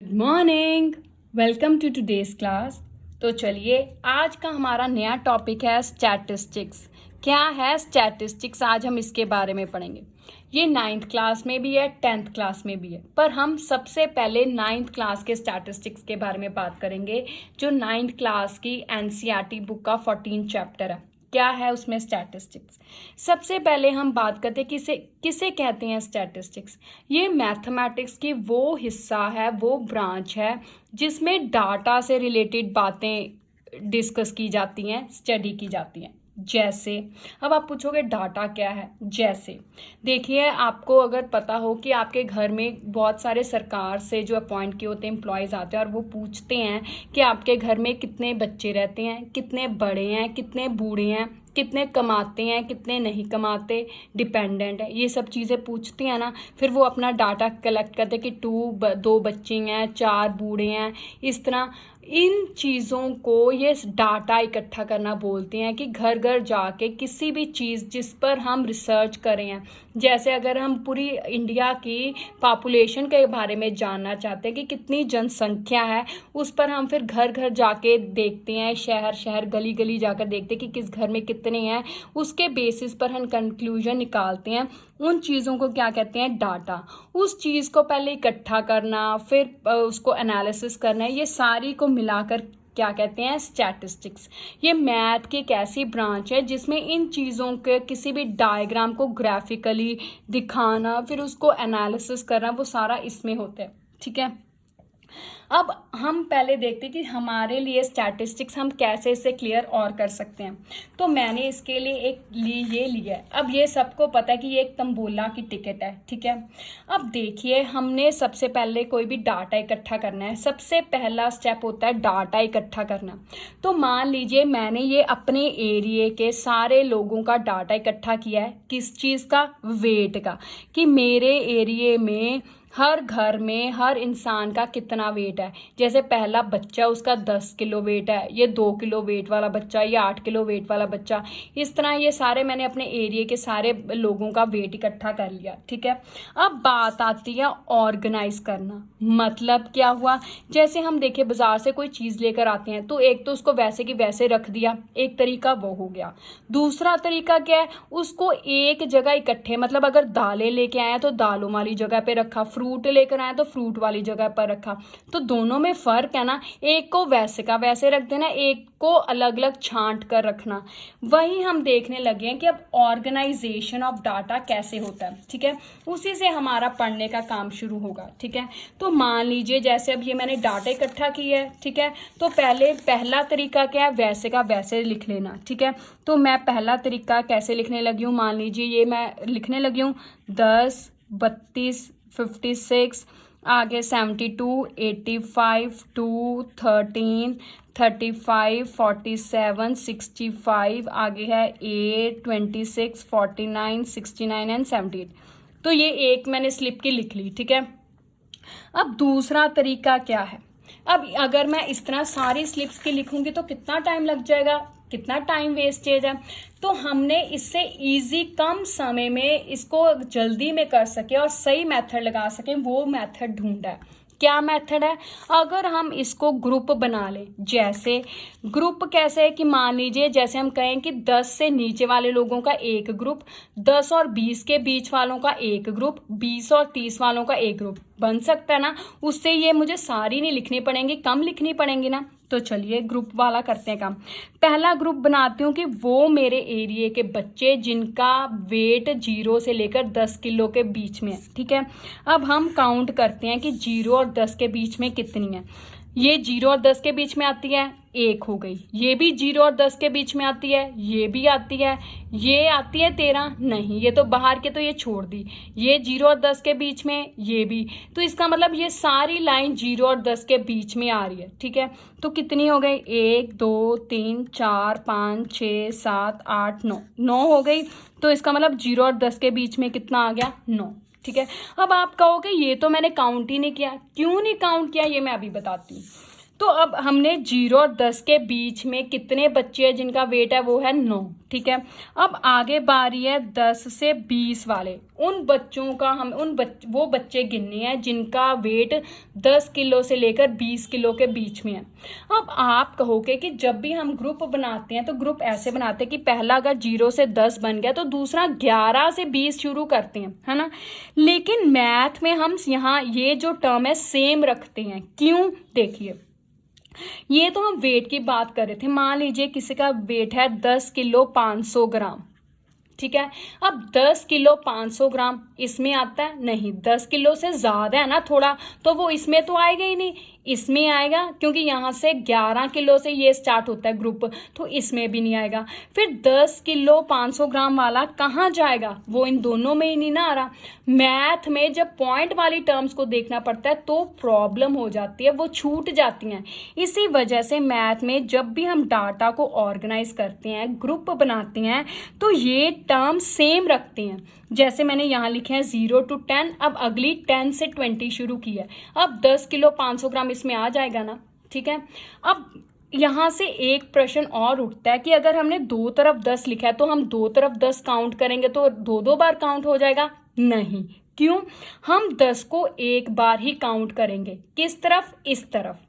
Good morning, welcome to today's class. तो चलिए, आज का हमारा नया टॉपिक है स्टैटिस्टिक्स। क्या है स्टैटिस्टिक्स, आज हम इसके बारे में पढ़ेंगे। ये 9th क्लास में भी है, 10th क्लास में भी है, पर हम सबसे पहले 9th क्लास के स्टैटिस्टिक्स के बारे में बात करेंगे, जो 9th क्लास की एनसीईआरटी बुक का 14 चैप्टर है। क्या है उसमें स्टैटिस्टिक्स। सबसे पहले हम बात करते हैं किसे कहते हैं स्टैटिस्टिक्स। ये मैथमेटिक्स की वो हिस्सा है, वो ब्रांच है जिसमें डाटा से रिलेटेड बातें डिस्कस की जाती हैं, स्टडी की जाती हैं। जैसे अब आप पूछोगे डाटा क्या है। जैसे देखिए, आपको अगर पता हो कि आपके घर में बहुत सारे सरकार से जो अपॉइंट किए होते हैं एम्प्लॉयज़ आते हैं और वो पूछते हैं कि आपके घर में कितने बच्चे रहते हैं, कितने बड़े हैं, कितने बूढ़े हैं, कितने कमाते हैं, कितने नहीं कमाते, डिपेंडेंट है, ये सब चीज़ें पूछते हैं ना। फिर वो अपना डाटा कलेक्ट करते हैं कि 2 बच्चे हैं, 4 बूढ़े हैं, इस तरह इन चीज़ों को ये डाटा इकट्ठा करना बोलते हैं। कि घर घर जाके किसी भी चीज़ जिस पर हम रिसर्च करें हैं, जैसे अगर हम पूरी इंडिया की पॉपुलेशन के बारे में जानना चाहते हैं कि कितनी जनसंख्या है, उस पर हम फिर घर घर जाके देखते हैं, शहर शहर गली गली जाकर देखते हैं कि किस घर में कितने हैं। उसके बेसिस पर हम कंक्लूजन निकालते हैं। उन चीज़ों को क्या कहते हैं, डाटा। उस चीज़ को पहले इकट्ठा करना, फिर उसको एनालिसिस करना, ये सारी को मिलाकर क्या कहते हैं, स्टैटिस्टिक्स। ये मैथ की एक ऐसी ब्रांच है जिसमें इन चीज़ों के किसी भी डायग्राम को ग्राफिकली दिखाना, फिर उसको एनालिसिस करना, वो सारा इसमें होता है। ठीक है, अब हम पहले देखते हैं कि हमारे लिए स्टैटिस्टिक्स हम कैसे इसे क्लियर और कर सकते हैं। तो मैंने इसके लिए ये लिया है। अब ये सबको पता है कि ये एक तंबोला की टिकट है। ठीक है, अब देखिए, हमने सबसे पहले कोई भी डाटा इकट्ठा करना है। सबसे पहला स्टेप होता है डाटा इकट्ठा करना। तो मान लीजिए मैंने ये अपने एरिया के सारे लोगों का डाटा इकट्ठा किया है। किस चीज़ का, वेट का, कि मेरे एरिया में हर घर में हर इंसान का कितना वेट है। जैसे पहला बच्चा, उसका 10 किलो वेट है, ये 2 किलो वेट वाला बच्चा, ये 8 किलो वेट वाला बच्चा, इस तरह ये सारे मैंने अपने एरिया के सारे लोगों का वेट इकट्ठा कर लिया। ठीक है, अब बात आती है ऑर्गेनाइज करना। मतलब क्या हुआ, जैसे हम देखें बाजार से कोई चीज़ लेकर आते हैं, तो एक तो उसको वैसे की वैसे रख दिया, एक तरीका वो हो गया। दूसरा तरीका क्या है, उसको एक जगह इकट्ठे, मतलब अगर दालें लेके आए तो दालों वाली जगह पे रखा, फ्रूट लेकर आए तो फ्रूट वाली जगह पर रखा। तो दोनों में फर्क है ना, एक को वैसे का वैसे रख देना, एक को अलग अलग छांट कर रखना। वही हम देखने लगे हैं कि अब ऑर्गेनाइजेशन ऑफ डाटा कैसे होता है। ठीक है, उसी से हमारा पढ़ने का काम शुरू होगा। ठीक है, तो मान लीजिए जैसे अब ये मैंने डाटा इकट्ठा किया है। ठीक है, तो पहला तरीका क्या है, वैसे का वैसे लिख लेना। ठीक है, तो मैं पहला तरीका कैसे लिखने लगी हूँ, मान लीजिए ये मैं लिखने लगी हूँ 10, 32, 56, आगे 72, 85, 2, 13, 35, 47, 65, आगे है 8, 26, 49, 69 एंड 78। तो ये एक मैंने स्लिप की लिख ली। ठीक है, अब दूसरा तरीका क्या है। अब अगर मैं इस तरह सारी स्लिप्स की लिखूंगी तो कितना टाइम लग जाएगा, कितना टाइम वेस्टेज है। तो हमने इससे इजी, कम समय में इसको जल्दी में कर सके और सही मेथड लगा सकें, वो मेथड ढूंढा है। क्या मेथड है, अगर हम इसको ग्रुप बना लें। जैसे ग्रुप कैसे है कि मान लीजिए जैसे हम कहें कि 10 से नीचे वाले लोगों का एक ग्रुप, 10 और 20 के बीच वालों का एक ग्रुप, 20 और 30 वालों का एक ग्रुप बन सकता है ना। उससे ये मुझे सारी नहीं लिखनी पड़ेंगी, कम लिखनी पड़ेंगी ना। तो चलिए ग्रुप वाला करते हैं काम। पहला ग्रुप बनाती हूँ कि वो मेरे एरिया के बच्चे जिनका वेट 0 से लेकर 10 किलो के बीच में है। ठीक है, अब हम काउंट करते हैं कि 0 और 10 के बीच में कितनी है। ये 0 और 10 के बीच में आती है, 1 हो गई। ये भी 0 और 10 के बीच में आती है, ये भी आती है, ये आती है 13, नहीं ये तो बाहर के, तो ये छोड़ दी। ये 0 और 10 के बीच में, ये भी, तो इसका मतलब ये सारी लाइन 0 और 10 के बीच में आ रही है। ठीक है, तो कितनी हो गई, 1, 2, 3, 4, 5, 6, 7, 8, 9, 9 हो गई। तो इसका मतलब 0 और 10 के बीच में कितना आ गया, 9। ठीक है, अब आप कहोगे ये तो मैंने काउंट ही नहीं किया। क्यों नहीं काउंट किया, ये मैं अभी बताती हूँ। तो अब हमने 0 और 10 के बीच में कितने बच्चे हैं जिनका वेट है वो है 9, ठीक है। अब आगे बारी है 10 से 20 वाले, उन बच्चों का हम वो बच्चे गिनने हैं जिनका वेट 10 किलो से लेकर 20 किलो के बीच में है। अब आप कहोगे कि जब भी हम ग्रुप बनाते हैं तो ग्रुप ऐसे बनाते हैं कि पहला अगर 0 से 10 बन गया तो दूसरा 11 से 20 शुरू करते हैं, है ना। लेकिन मैथ में हम यहाँ ये जो टर्म है सेम रखते हैं। क्यों? देखिए, ये तो हम वेट की बात कर रहे थे। मान लीजिए किसी का वेट है 10 किलो 500 ग्राम, ठीक है। अब 10 किलो 500 ग्राम इसमें आता है नहीं, 10 किलो से ज़्यादा है ना थोड़ा, तो वो इसमें तो आएगा ही नहीं, इसमें आएगा क्योंकि यहाँ से 11 किलो से ये स्टार्ट होता है ग्रुप, तो इसमें भी नहीं आएगा। फिर 10 किलो 500 ग्राम वाला कहाँ जाएगा? वो इन दोनों में ही नहीं ना आ रहा। मैथ में जब पॉइंट वाली टर्म्स को देखना पड़ता है तो प्रॉब्लम हो जाती है, वो छूट जाती हैं। इसी वजह से मैथ में जब भी हम डाटा को ऑर्गेनाइज करते हैं, ग्रुप बनाते हैं, तो ये टर्म सेम रखते हैं। जैसे मैंने यहाँ लिखे हैं 0 to 10, अब अगली 10 से 20 शुरू की है। अब 10 किलो 500 ग्राम इसमें आ जाएगा ना, ठीक है। अब यहाँ से एक प्रश्न और उठता है कि अगर हमने दो तरफ 10 लिखा है तो हम दो तरफ 10 काउंट करेंगे तो दो बार काउंट हो जाएगा? नहीं। क्यों? हम 10 को एक बार ही काउंट करेंगे। किस तरफ? इस तरफ।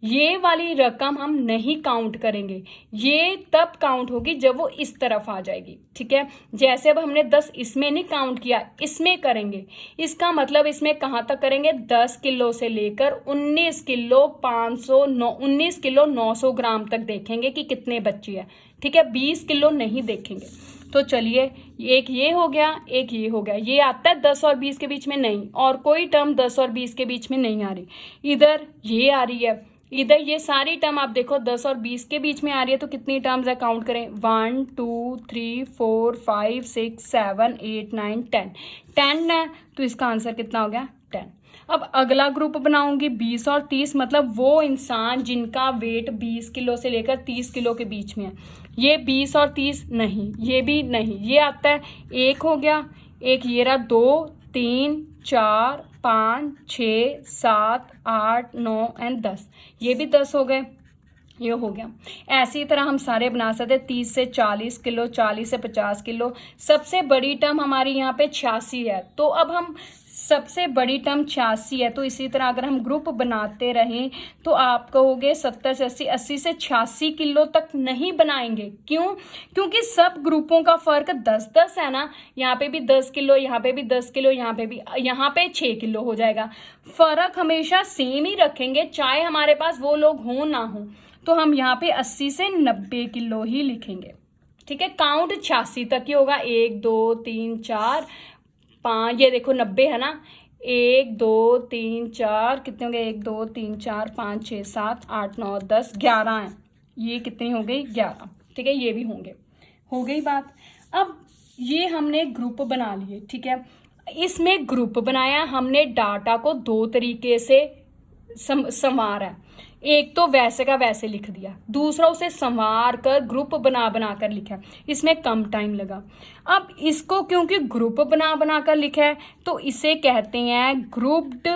ये वाली रकम हम नहीं काउंट करेंगे, ये तब काउंट होगी जब वो इस तरफ आ जाएगी, ठीक है। जैसे अब हमने 10 इसमें नहीं काउंट किया, इसमें करेंगे। इसका मतलब इसमें कहाँ तक करेंगे? 10 किलो से लेकर 19 किलो 900 ग्राम तक देखेंगे कि कितने बच्चे हैं, ठीक है। 20 किलो नहीं देखेंगे। तो चलिए, एक ये हो गया, एक ये हो गया। ये आता है 10 और 20 के बीच में नहीं, और कोई टर्म 10 और 20 के बीच में नहीं आ रही। इधर ये आ रही है, इधर ये सारी टर्म आप देखो 10 और 20 के बीच में आ रही है। तो कितनी टर्म्स है? काउंट करें। 1 2 3 4 5 6 7 8 9 10 10 है, तो इसका आंसर कितना हो गया? 10। अब अगला ग्रुप बनाऊंगी 20 और 30, मतलब वो इंसान जिनका वेट 20 किलो से लेकर 30 किलो के बीच में है। ये 20 और 30 नहीं, ये भी नहीं, ये आता है 1 हो गया, एक ये रहा 2 3 4 5 6 7 8 9 एंड 10, ये भी 10 हो गए, ये हो गया। ऐसी तरह हम सारे बना सकते हैं। 30 से 40 किलो, 40 से 50 किलो। सबसे बड़ी टर्म हमारी यहाँ पे 86 है, तो अब हम सबसे बड़ी टर्म 86 है, तो इसी तरह अगर हम ग्रुप बनाते रहें तो आप कहोगे 70 से 80, 80 से 86 किलो तक नहीं बनाएंगे। क्यों? क्योंकि सब ग्रुपों का फर्क 10-10 है ना। यहाँ पे भी 10 किलो, यहाँ पे भी 10 किलो, यहाँ पे 6 किलो हो जाएगा। फर्क हमेशा सेम ही रखेंगे, चाहे हमारे पास वो लोग हों ना हो। तो हम यहाँ पे 80 से 90 किलो ही लिखेंगे, ठीक है। काउंट 86 तक ही होगा। 1 2 3 4 5, ये देखो 90 है ना। 1 2 3 4 कितने हो गए? 1 2 3 4 5 6 7 8 9 10 11 है। ये कितनी हो गई? 11, ठीक है। ये भी होंगे। हो गई बात। अब ये हमने ग्रुप बना लिए, ठीक है। इसमें ग्रुप बनाया, हमने डाटा को दो तरीके से संवारा है। एक तो वैसे का वैसे लिख दिया, दूसरा उसे संवार कर ग्रुप बना कर लिखा। इसमें कम टाइम लगा। अब इसको क्योंकि ग्रुप बना कर लिखा है तो इसे कहते हैं grouped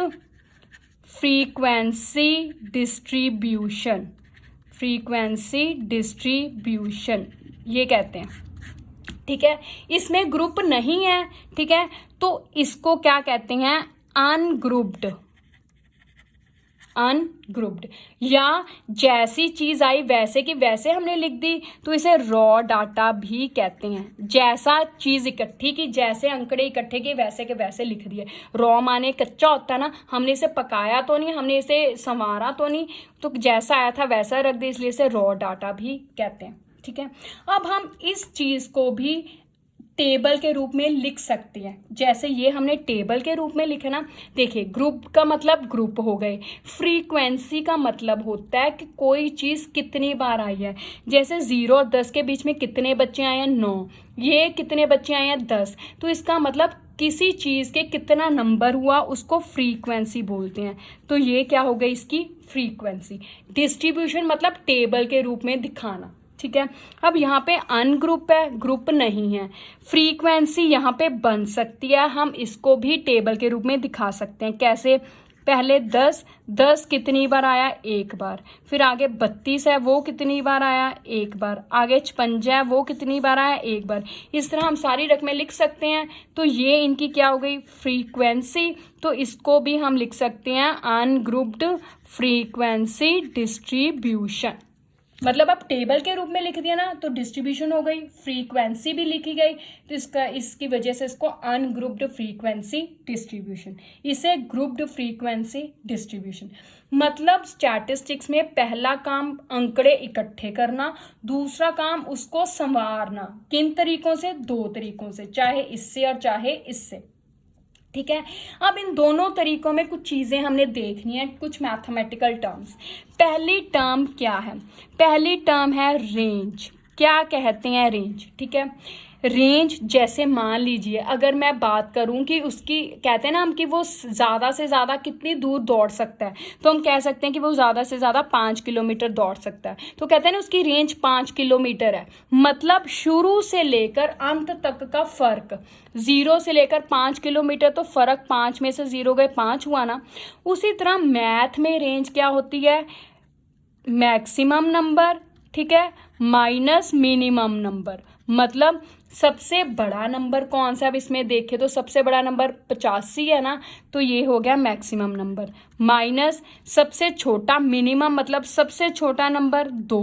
frequency distribution. Frequency distribution ये कहते हैं, ठीक है। इसमें ग्रुप नहीं है, ठीक है, तो इसको क्या कहते हैं? अनग्रुप्ड। अनग्रुप्ड, या जैसी चीज आई वैसे की वैसे हमने लिख दी तो इसे रॉ डाटा भी कहते हैं। जैसा चीज इकट्ठी की, जैसे अंकड़े इकट्ठे किए वैसे के वैसे लिख दिए। रॉ माने कच्चा होता है ना, हमने इसे पकाया तो नहीं, हमने इसे संवारा तो नहीं, तो जैसा आया था वैसा रख दिया, इसलिए इसे रॉ डाटा भी कहते हैं, ठीक है। अब हम इस चीज को भी टेबल के रूप में लिख सकते हैं। जैसे ये हमने टेबल के रूप में लिखे ना। देखिए, ग्रुप का मतलब ग्रुप हो गए, फ्रीक्वेंसी का मतलब होता है कि कोई चीज़ कितनी बार आई है। जैसे 0 और 10 के बीच में कितने बच्चे आए हैं? 9। ये कितने बच्चे आए हैं? 10। तो इसका मतलब किसी चीज़ के कितना नंबर हुआ उसको फ्रीक्वेंसी बोलते हैं। तो ये क्या हो गई? इसकी फ्रीक्वेंसी। डिस्ट्रीब्यूशन मतलब टेबल के रूप में दिखाना, ठीक है। अब यहाँ पे अनग्रुप है, ग्रुप नहीं है। फ्रीक्वेंसी यहाँ पे बन सकती है, हम इसको भी टेबल के रूप में दिखा सकते हैं। कैसे? पहले 10, 10 कितनी बार आया, एक बार। फिर आगे 32 है, वो कितनी बार आया, एक बार। आगे 56 है, वो कितनी बार आया, एक बार। इस तरह हम सारी रकमें लिख सकते हैं। तो ये इनकी क्या हो गई, फ्रीक्वेंसी। तो इसको भी हम लिख सकते हैं अनग्रुप्ड फ्रीक्वेंसी डिस्ट्रीब्यूशन। मतलब अब टेबल के रूप में लिख दिया ना, तो डिस्ट्रीब्यूशन हो गई, फ्रीक्वेंसी भी लिखी गई, तो इसकी वजह से इसको अनग्रुप्ड फ्रीक्वेंसी डिस्ट्रीब्यूशन, इसे ग्रुप्ड फ्रीक्वेंसी डिस्ट्रीब्यूशन। मतलब स्टैटिस्टिक्स में पहला काम आंकड़े इकट्ठे करना, दूसरा काम उसको संवारना। किन तरीकों से, 2 तरीकों से, चाहे इससे और चाहे इससे। ठीक है, अब इन दोनों तरीकों में कुछ चीज़ें हमने देखनी है, कुछ मैथमेटिकल टर्म्स। पहली टर्म क्या है, पहली टर्म है रेंज। क्या कहते हैं रेंज, ठीक है। रेंज जैसे मान लीजिए अगर मैं बात करूं कि उसकी, कहते हैं ना हम कि वो ज़्यादा से ज़्यादा कितनी दूर दौड़ सकता है, तो हम कह सकते हैं कि वो ज़्यादा से ज़्यादा 5 किलोमीटर दौड़ सकता है। तो कहते हैं ना उसकी रेंज 5 किलोमीटर है। मतलब शुरू से लेकर अंत तक का फ़र्क, 0 से लेकर 5 किलोमीटर, तो फ़र्क 5 में से 0 गए 5 हुआ ना। उसी तरह मैथ में रेंज क्या होती है, मैक्सिमम नंबर, ठीक है, माइनस मिनिमम नंबर। मतलब सबसे बड़ा नंबर कौन सा, अब इसमें देखें तो सबसे बड़ा नंबर 85 है ना, तो ये हो गया मैक्सिमम नंबर, माइनस सबसे छोटा मिनिमम, मतलब सबसे छोटा नंबर 2,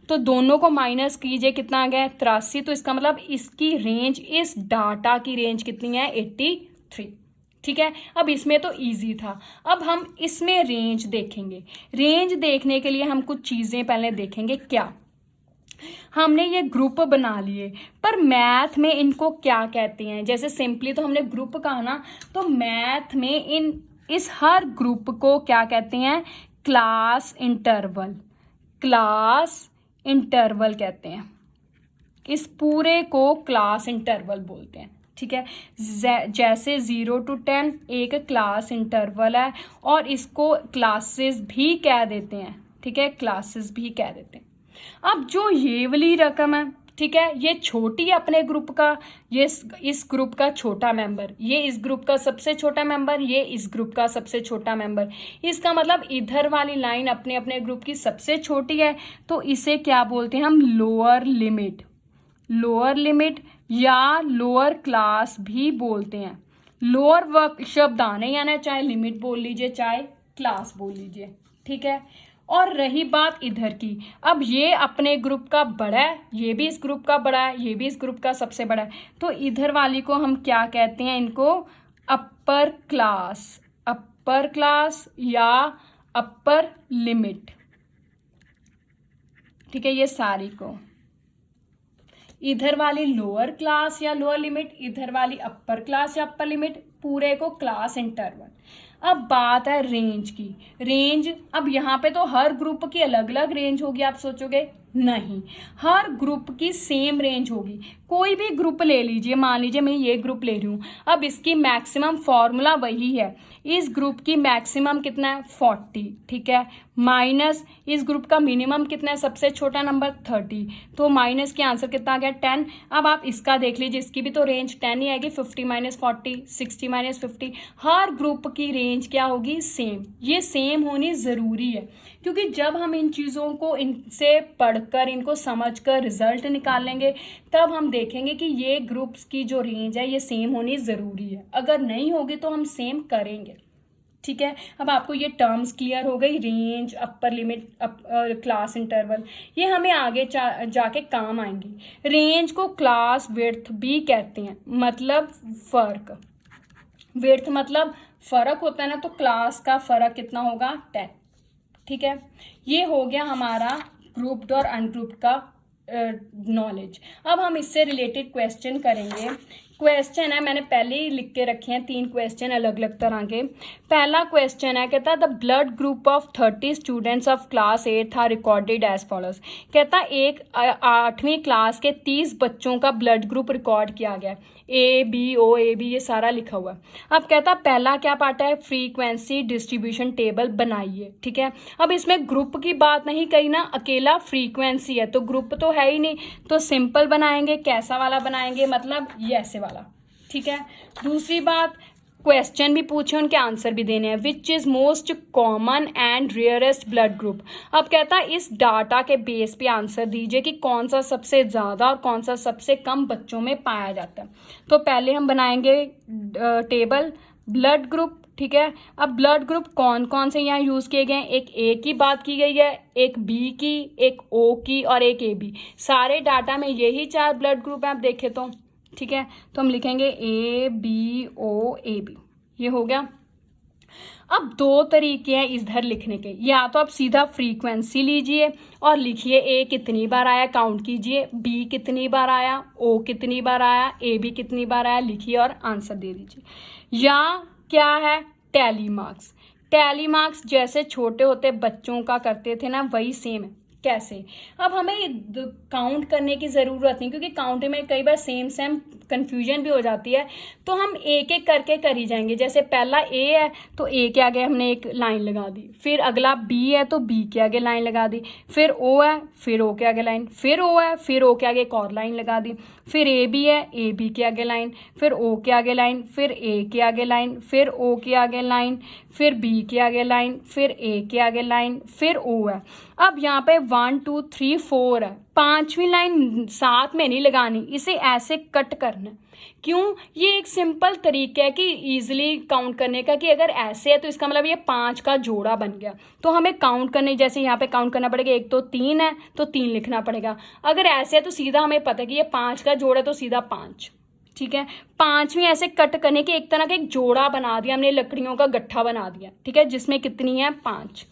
तो दोनों को माइनस कीजिए, कितना आ गया 83। तो इसका मतलब इसकी रेंज, इस डाटा की रेंज कितनी है, 83। ठीक है, अब इसमें तो इजी था। अब हम इसमें रेंज देखेंगे। रेंज देखने के लिए हम कुछ चीज़ें पहले देखेंगे। क्या, हमने ये ग्रुप बना लिए, पर मैथ में इनको क्या कहते हैं। जैसे सिंपली तो हमने ग्रुप कहा ना, तो मैथ में इस हर ग्रुप को क्या कहते हैं, क्लास इंटरवल। क्लास इंटरवल कहते हैं, इस पूरे को क्लास इंटरवल बोलते हैं। ठीक है, जैसे 0 to 10 एक क्लास इंटरवल है, और इसको क्लासेस भी कह देते हैं। ठीक है, क्लासेस भी कह देते हैं। अब जो ये वाली रकम है, ठीक है, ये छोटी अपने ग्रुप का, ये इस ग्रुप का छोटा मेंबर, ये इस ग्रुप का सबसे छोटा मेंबर, ये इस ग्रुप का सबसे छोटा मेंबर। इसका मतलब इधर वाली लाइन अपने अपने ग्रुप की सबसे छोटी है, तो इसे क्या बोलते हैं हम, लोअर लिमिट। लोअर लिमिट या लोअर क्लास भी बोलते हैं। लोअर वर्क शब्द आने आना, चाहे लिमिट बोल लीजिए चाहे क्लास बोल लीजिए। ठीक है, और रही बात इधर की, अब ये अपने ग्रुप का बड़ा है, ये भी इस ग्रुप का बड़ा है, ये भी इस ग्रुप का सबसे बड़ा है, तो इधर वाली को हम क्या कहते हैं, इनको अपर क्लास। अपर क्लास या अपर लिमिट। ठीक है, ये सारी को, इधर वाली लोअर क्लास या लोअर लिमिट, इधर वाली अपर क्लास या अपर लिमिट, पूरे को क्लास इंटरवल। अब बात है रेंज की। रेंज, अब यहाँ पे तो हर ग्रुप की अलग अलग रेंज होगी, आप सोचोगे नहीं, हर ग्रुप की सेम रेंज होगी। कोई भी ग्रुप ले लीजिए, मान लीजिए मैं ये ग्रुप ले रही हूँ, अब इसकी मैक्सिमम फॉर्मूला वही है। इस ग्रुप की मैक्सिमम कितना है, 40। ठीक है, माइनस इस ग्रुप का मिनिमम कितना है, सबसे छोटा नंबर 30, तो माइनस के आंसर कितना आ गया, 10। अब आप इसका देख लीजिए, इसकी भी तो रेंज 10 ही आएगी, 50 - 40, 60 - 50। हर ग्रुप की रेंज क्या होगी, सेम। ये सेम होनी ज़रूरी है, क्योंकि जब हम इन चीज़ों को इनसे पढ़कर, इनको समझकर रिजल्ट निकालेंगे, तब हम देखेंगे कि ये ग्रुप्स की जो रेंज है ये सेम होनी ज़रूरी है। अगर नहीं होगी तो हम सेम करेंगे। ठीक है, अब आपको ये टर्म्स क्लियर हो गई, range, upper limit, class interval, ये हमें आगे जाके काम आएंगी। रेंज को क्लास विड्थ भी कहते हैं, मतलब फ़र्क। विड्थ मतलब फ़र्क होता है ना, तो क्लास का फ़र्क कितना होगा, 10। ठीक है, ये हो गया हमारा ग्रुप्ड और अनग्रुप्ड का नॉलेज। अब हम इससे रिलेटेड क्वेश्चन करेंगे। क्वेश्चन है, मैंने पहले ही लिख के रखे हैं 3 क्वेश्चन अलग अलग तरह के। पहला क्वेश्चन है, कहता है the blood group of 30 students of class 8 are recorded as follows. कहता है एक 8वीं क्लास के 30 बच्चों का ब्लड ग्रुप रिकॉर्ड किया गया, ABO ये सारा लिखा हुआ है। अब कहता पहला क्या पार्ट है, फ्रीक्वेंसी डिस्ट्रीब्यूशन टेबल बनाइए। ठीक है, अब इसमें ग्रुप की बात नहीं कही ना, अकेला फ्रीक्वेंसी है, तो ग्रुप तो है ही नहीं, तो सिंपल बनाएंगे। कैसा वाला बनाएंगे, मतलब ये ऐसे वाला। ठीक है, दूसरी बात, क्वेश्चन भी पूछे, उनके आंसर भी देने हैं। Which is most common and rarest blood group. अब कहता है इस डाटा के बेस पे आंसर दीजिए कि कौन सा सबसे ज़्यादा और कौन सा सबसे कम बच्चों में पाया जाता है। तो पहले हम बनाएंगे टेबल ब्लड ग्रुप, ठीक है। अब ब्लड ग्रुप कौन कौन से यहाँ यूज़ किए गए हैं, एक ए की बात की गई है, एक बी की, एक ओ की और एक ए बी। सारे डाटा में यही 4 ब्लड ग्रुप हैं आप देखें तो, ठीक है। तो हम लिखेंगे A B O A B, ये हो गया। अब 2 तरीके हैं इधर लिखने के, या तो आप सीधा फ्रीक्वेंसी लीजिए और लिखिए ए कितनी बार आया काउंट कीजिए, बी कितनी बार आया, ओ कितनी बार आया, ए बी कितनी बार आया लिखिए और आंसर दे दीजिए। या क्या है टैली मार्क्स। टैली मार्क्स जैसे छोटे होते बच्चों का करते थे ना, वही सेम है। कैसे, अब हमें काउंट करने की ज़रूरत नहीं, क्योंकि काउंट में कई बार सेम कन्फ्यूजन भी हो जाती है, तो हम एक एक करके कर ही जाएंगे। जैसे पहला ए है तो ए के आगे हमने एक लाइन लगा दी, फिर अगला बी है तो बी के आगे लाइन लगा दी, फिर ओ है फिर ओ के आगे लाइन, फिर ओ है फिर ओ के आगे एक और लाइन लगा दी, फिर ए बी है ए बी के आगे लाइन, फिर ओ के आगे लाइन, फिर ए के आगे लाइन, फिर ओ के आगे लाइन, फिर बी के आगे लाइन, फिर ए के आगे लाइन, फिर ओ है। अब यहाँ पे 1 2 3 4 है, 5वीं लाइन साथ में नहीं लगानी, इसे ऐसे कट करना है। क्यों, ये एक सिंपल तरीका है कि इजीली काउंट करने का, कि अगर ऐसे है तो इसका मतलब ये 5 का जोड़ा बन गया, तो हमें काउंट करने, जैसे यहाँ पे काउंट करना पड़ेगा, एक तो 3 है तो 3 लिखना पड़ेगा। अगर ऐसे है तो सीधा हमें पता है कि ये 5 का जोड़ा है तो सीधा 5, ठीक है। 5वीं ऐसे कट करने के एक तरह का एक जोड़ा बना दिया हमने, लकड़ियों का गट्ठा बना दिया, ठीक है, जिसमें कितनी है 5।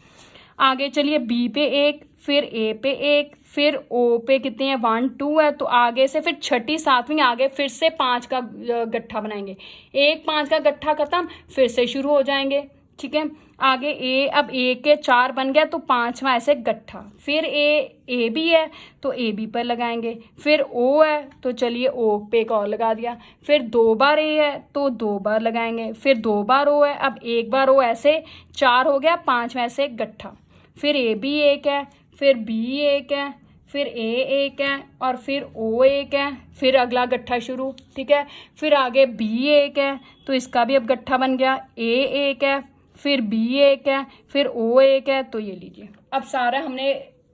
आगे चलिए बी पे 1, फिर ए पे 1, फिर ओ पे कितने हैं 1 2 है, तो आगे से फिर 6ठी 7वीं आगे फिर से 5 का गट्ठा बनाएंगे, 1 5 का गट्ठा खत्म, फिर से शुरू हो जाएंगे, ठीक है। आगे ए, अब ए के 4 बन गया तो 5वां ऐसे गट्ठा, फिर ए बी है तो ए बी पर लगाएंगे, फिर ओ है तो चलिए ओ पे एक और लगा दिया, फिर 2 बार ए है तो 2 बार लगाएंगे, फिर 2 बार ओ है, अब 1 बार ओ, ऐसे 4 हो गया, 5वां ऐसे गट्ठा, फिर ए बी 1 है, फिर बी 1 है, फिर ए 1 है और फिर ओ 1 है, फिर अगला गट्ठा शुरू, ठीक है। फिर आगे बी 1 है तो इसका भी अब गट्ठा बन गया, ए 1 है, फिर बी 1 है, फिर ओ 1 है, तो ये लीजिए। अब सारा हमने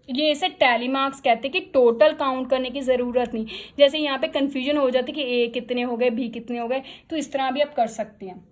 ये इसे टैली मार्क्स कहते हैं कि टोटल काउंट करने की ज़रूरत नहीं। जैसे यहाँ पे कन्फ्यूजन हो जाती है कि ए कितने हो गए, बी कितने हो गए, तो इस तरह भी आप कर सकते हैं।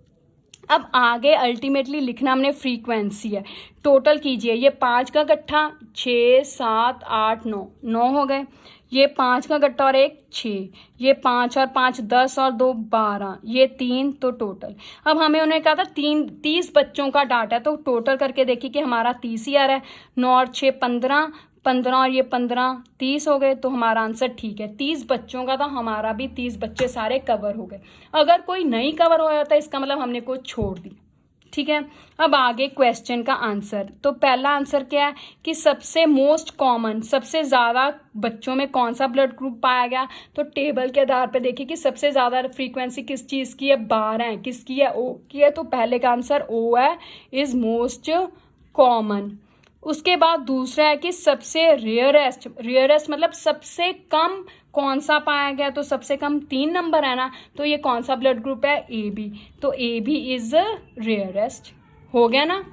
अब आगे अल्टीमेटली लिखना हमने फ्रीक्वेंसी है, टोटल कीजिए। ये 5 का गट्ठा 6 7 8 9 9 हो गए, ये 5 का गट्ठा और एक 6, ये 5 और 5 10 और 2 12, ये 3, तो टोटल। अब हमें उन्होंने कहा था 30 बच्चों का डाटा, तो टोटल करके देखिए कि हमारा 30 ही आ रहा है। 9 और 6 15, 15 और ये 15 30 हो गए, तो हमारा आंसर ठीक है। 30 बच्चों का था, हमारा भी 30 बच्चे सारे कवर हो गए। अगर कोई नहीं कवर हो जाता इसका मतलब हमने कोई छोड़ दी, ठीक है। अब आगे क्वेश्चन का आंसर, तो पहला आंसर क्या है कि सबसे मोस्ट कॉमन, सबसे ज़्यादा बच्चों में कौन सा ब्लड ग्रुप पाया गया, तो टेबल के आधार पर देखिए कि सबसे ज़्यादा फ्रीक्वेंसी किस चीज़ की है, 12 है, किसकी है, ओ की है, तो पहले का आंसर ओ है, इज़ मोस्ट कॉमन। उसके बाद दूसरा है कि सबसे रेयरेस्ट मतलब सबसे कम कौन सा पाया गया, तो सबसे कम 3 नंबर है ना, तो ये कौन सा ब्लड ग्रुप है, ए बी, तो ए बी इज रेयरेस्ट। हो गया ना।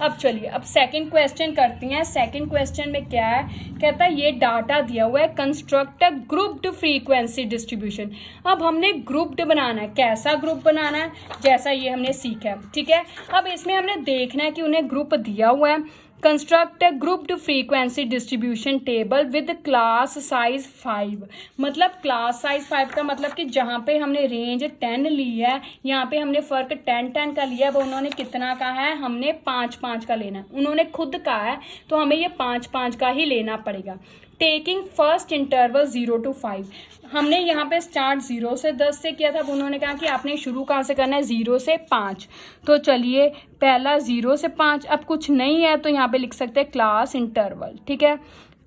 अब चलिए अब सेकंड क्वेश्चन करती हैं। सेकंड क्वेश्चन में क्या है, कहता है ये डाटा दिया हुआ है, construct a grouped frequency distribution. अब हमने ग्रुप्ड बनाना है, कैसा ग्रुप बनाना है, जैसा ये हमने सीखा है, ठीक है। अब इसमें हमने देखना है कि उन्हें ग्रुप दिया हुआ है, construct a grouped frequency distribution table with class size 5। मतलब क्लास साइज 5 का मतलब कि जहाँ पे हमने रेंज 10 ली है, यहाँ पे हमने फ़र्क 10 का लिया है, वो उन्होंने कितना कहा है, हमने 5 का लेना है, उन्होंने खुद कहा है, तो हमें ये 5 का ही लेना पड़ेगा। टेकिंग फर्स्ट इंटरवल 0 to 5, हमने यहाँ पे स्टार्ट 0 से 10 से किया था, अब उन्होंने कहा कि आपने शुरू कहाँ से करना है, 0 से 5। तो चलिए पहला 0 से 5, अब कुछ नहीं है तो यहाँ पे लिख सकते हैं क्लास इंटरवल, ठीक है।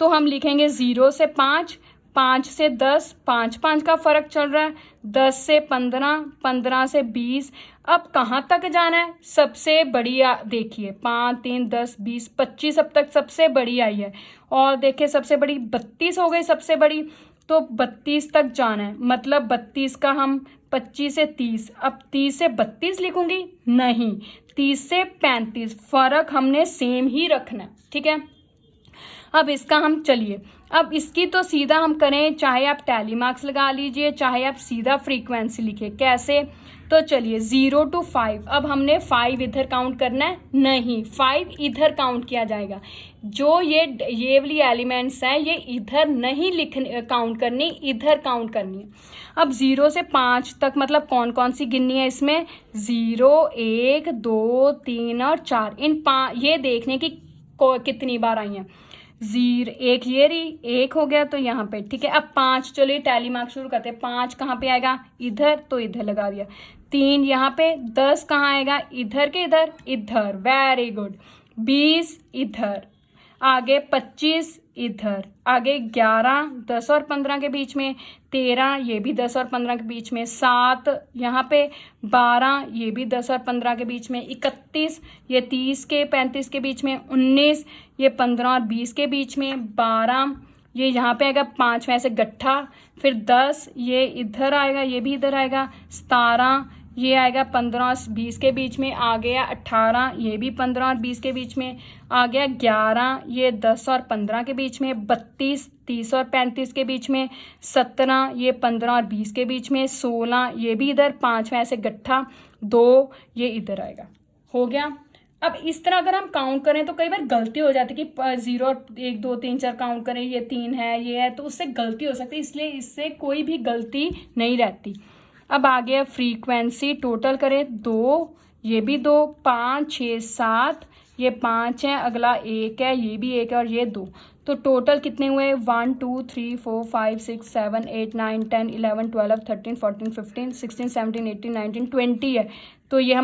तो हम लिखेंगे 0 से 5, 5 से 10, 5 का फ़र्क चल रहा है, 10 से 15, 15 से 20। अब कहाँ तक जाना है, सबसे बड़ी देखिए 5 3 10 20 25, अब तक सबसे बड़ी आई है, और देखिए सबसे बड़ी 32 हो गई सबसे बड़ी। तो 32 तक जाना है, मतलब 32 का हम 25 से 30, अब 30 से 32 लिखूंगी नहीं, 30 से 35, फ़र्क हमने सेम ही रखना है, ठीक है। अब इसका हम चलिए, अब इसकी तो सीधा हम करें, चाहे आप टैली मार्क्स लगा लीजिए, चाहे आप सीधा फ्रीक्वेंसी लिखिए, कैसे, तो चलिए 0 to 5, अब हमने 5 इधर काउंट करना है, नहीं 5 इधर काउंट किया जाएगा, जो ये वाली एलिमेंट्स हैं ये इधर नहीं काउंट करनी, इधर काउंट करनी है। अब 0 से 5 तक मतलब कौन कौन सी गिननी है इसमें, 0, 1, 2, 3 और 4, ये देखने की कितनी बार आई हैं, 0, 1 ये रही, 1 हो गया तो यहाँ पे, ठीक है। अब 5, चलिए टैली मार्क शुरू करते हैं, 5 कहाँ पे आएगा, इधर, तो इधर लगा दिया, 3 यहाँ पे, 10 कहाँ आएगा, इधर के इधर, इधर, वेरी गुड, 20 इधर, आगे 25 इधर, आगे 11, 10 और 15 के बीच में, 13 ये भी 10 और 15 के बीच में, 7 यहाँ पे, 12 ये भी 10 और 15 के बीच में, 31 ये 30 के 35 के बीच में, 19 ये 15 और 20 के बीच में, 12 ये यहाँ पे आएगा 5 में ऐसे गट्ठा, फिर 10 ये इधर आएगा, ये भी इधर आएगा, 17 ये आएगा 15 और 20 के बीच में, आ गया 18 ये भी 15 और 20 के बीच में, आ गया 11 ये 10 और 15 के बीच में, 32 30 और 35 के बीच में, 17 ये 15 और 20 के बीच में, 16 ये भी इधर 5 में ऐसे गट्ठा, 2 ये इधर आएगा, हो गया। अब इस तरह अगर हम काउंट करें तो कई बार गलती हो जाती है कि 0 और 1 2 3 4 काउंट करें, ये 3 है ये है, तो उससे गलती हो सकती है, इसलिए इससे कोई भी गलती नहीं रहती। अब आ गया फ्रीक्वेंसी, टोटल करें 2, ये भी 2, 5 6 7 ये 5 है, अगला 1 है, ये भी 1 है और ये 2, तो टोटल कितने हुए, 1 2 3 4 5 6 7 8 9 10 11 12 13 14 15 16 17 18 19 20 है। तो ये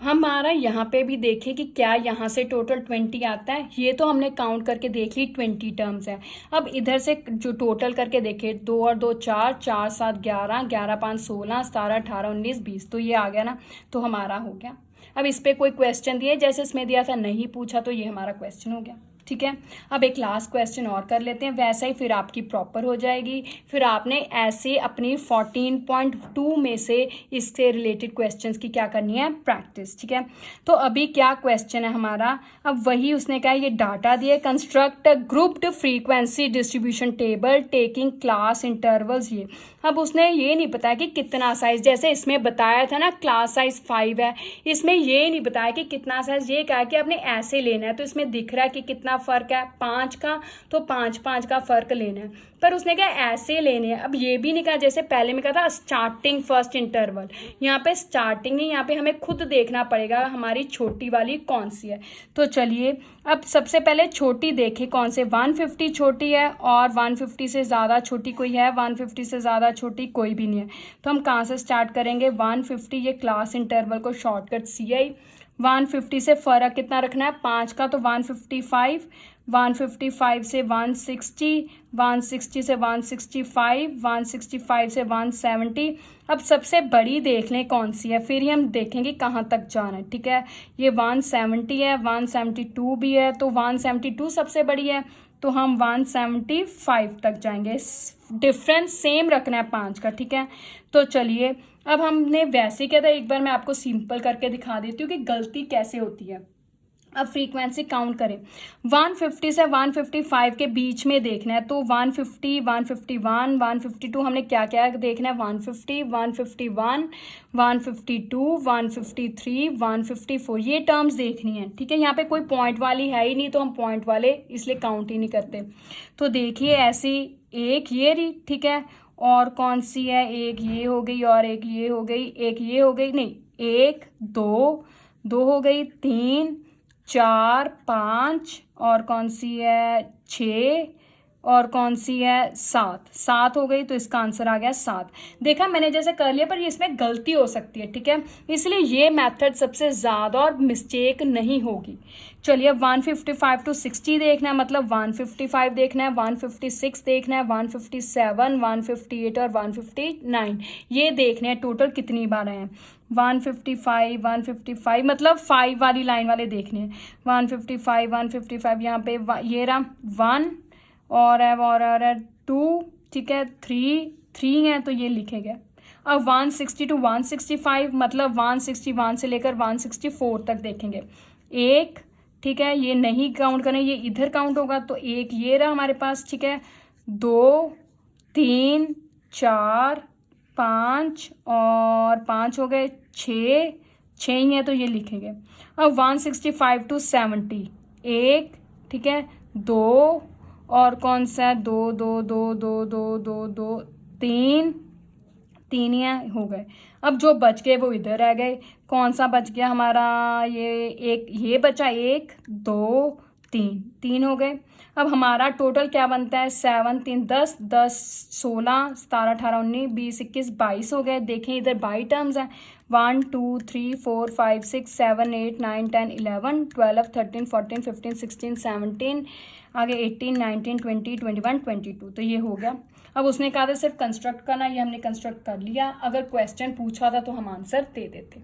हमारा यहाँ पे भी देखें कि क्या यहाँ से टोटल 20 आता है, ये तो हमने काउंट करके देख ली 20 टर्म्स है। अब इधर से जो टोटल करके देखें, 2 और 2 4, 4 7 11, 11 5 16, 17 18 19 20, तो ये आ गया ना, तो हमारा हो गया। अब इस पर कोई क्वेश्चन दिए, जैसे इसमें दिया था नहीं पूछा, तो ये हमारा क्वेश्चन हो गया, ठीक है। अब एक लास्ट क्वेश्चन और कर लेते हैं, वैसा ही फिर आपकी प्रॉपर हो जाएगी। फिर आपने ऐसे अपनी 14.2 में से इससे रिलेटेड क्वेश्चंस की क्या करनी है, प्रैक्टिस, ठीक है। तो अभी क्या क्वेश्चन है हमारा, अब वही उसने कहा, ये डाटा दिए, construct grouped frequency distribution table taking class intervals, ये अब उसने ये नहीं बताया कि कितना साइज, जैसे इसमें बताया था ना क्लास साइज 5 है, इसमें ये नहीं बताया कि कितना साइज, ये कहा कि आपने ऐसे लेना है, तो इसमें दिख रहा है कि कितना फर्क है 5 का, तो 5 का फर्क लेना है, पर उसने कहा ऐसे लेने हैं। अब ये भी नहीं कहा, जैसे पहले में कहा था स्टार्टिंग फर्स्ट इंटरवल, यहाँ पे स्टार्टिंग नहीं, यहाँ पे हमें खुद देखना पड़ेगा हमारी छोटी वाली कौन सी है। तो चलिए अब सबसे पहले छोटी देखें कौन से, 150 छोटी है और 150 से ज़्यादा छोटी कोई है, 150 से ज़्यादा छोटी कोई भी नहीं है। तो हम कहाँ से स्टार्ट करेंगे, 150, ये क्लास इंटरवल को शॉर्टकट CI, 150 से फ़र्क कितना रखना है 5 का, तो 155, 155 से 160, 160 से 165, 165 से 170। अब सबसे बड़ी देख लें कौन सी है, फिर ही हम देखेंगे कहाँ तक जाना है, ठीक है। ये 170 है, 172 भी है, तो 172 सबसे बड़ी है, तो हम 175 तक जाएंगे, डिफरेंस सेम रखना है 5 का, ठीक है। तो चलिए अब हमने वैसे क्या था, एक बार मैं आपको सिंपल करके दिखा देती हूँ कि गलती कैसे होती है। अब फ्रीक्वेंसी काउंट करें, 150 से 155 के बीच में देखना है, तो 150, 151, 152 हमने क्या क्या देखना है, 150, 151, 152, 153, 154, ये टर्म्स देखनी है, ठीक है। यहाँ पे कोई पॉइंट वाली है ही नहीं, तो हम पॉइंट वाले इसलिए काउंट ही नहीं करते। तो देखिए ऐसी एक ये रही, ठीक है, और कौन सी है, एक ये हो गई और एक ये हो गई, एक ये हो गई, नहीं 1 2 हो गई, 3 4 5, और कौन सी है 6, और कौन सी है 7 हो गई, तो इसका आंसर आ गया 7। देखा मैंने जैसे कर लिया, पर इसमें गलती हो सकती है, ठीक है, इसलिए ये मेथड सबसे ज़्यादा और मिस्टेक नहीं होगी। चलिए 155 to 60 देखना है, मतलब 155 देखना है, 156 देखना है, 157, 158 और 159 ये देखने हैं टोटल कितनी बार आए हैं। 155 मतलब 5 वाली लाइन वाले देखने हैं, 155 यहाँ पे ये रहा 1 और है 2 ठीक है, 3 है तो ये लिखेंगे। अब 160 to 165 मतलब 161 से लेकर 164 तक देखेंगे। 1, ठीक है, ये नहीं काउंट करें, ये इधर काउंट होगा तो 1 ये रहा हमारे पास, ठीक है। 2, 3, 4, 5 और 5 हो गए, 6 ही है तो ये लिखेंगे। अब 165 to 70, 1, ठीक है, 2 और कौन सा है, 2 2 2 2 2 2 2 3 ही हो गए। अब जो बच गए वो इधर रह गए। कौन सा बच गया हमारा, ये बचा, 1 2 3 हो गए। अब हमारा टोटल क्या बनता है, 7 3 10 10 16 17 18 19 20 21 22 हो गए। देखें इधर 22 टर्म्स हैं, 1 2 3 4 5 6 7 8 9 10 11 12 13 14 15 16 17 आगे 18 19 20 21 22, तो ये हो गया। अब उसने कहा था सिर्फ कंस्ट्रक्ट करना, ये हमने कंस्ट्रक्ट कर लिया। अगर क्वेश्चन पूछा था तो हम आंसर दे देते।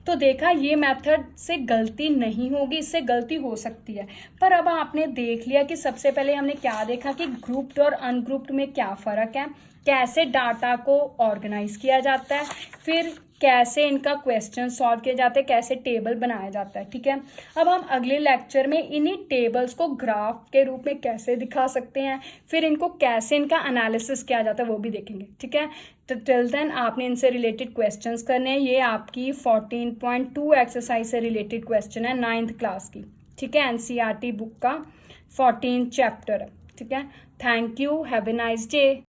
तो देखा ये मेथड से गलती नहीं होगी, इससे गलती हो सकती है। पर अब आपने देख लिया कि सबसे पहले हमने क्या देखा कि ग्रुप्ड और अनग्रुप्ड में क्या फ़र्क है, कैसे डाटा को ऑर्गेनाइज किया जाता है, फिर कैसे इनका क्वेश्चन सॉल्व किए जाते हैं, कैसे टेबल बनाया जाता है, ठीक है। अब हम अगले लेक्चर में इन्हीं टेबल्स को ग्राफ के रूप में कैसे दिखा सकते हैं, फिर इनको कैसे इनका एनालिसिस किया जाता है वो भी देखेंगे, ठीक है। तो टिल देन आपने इनसे रिलेटेड क्वेश्चंस करने हैं। ये आपकी 14.2 एक्सरसाइज से रिलेटेड क्वेश्चन है 9th क्लास की, ठीक है। NCERT बुक का 14 चैप्टर है, ठीक है। Thank you, have a nice day.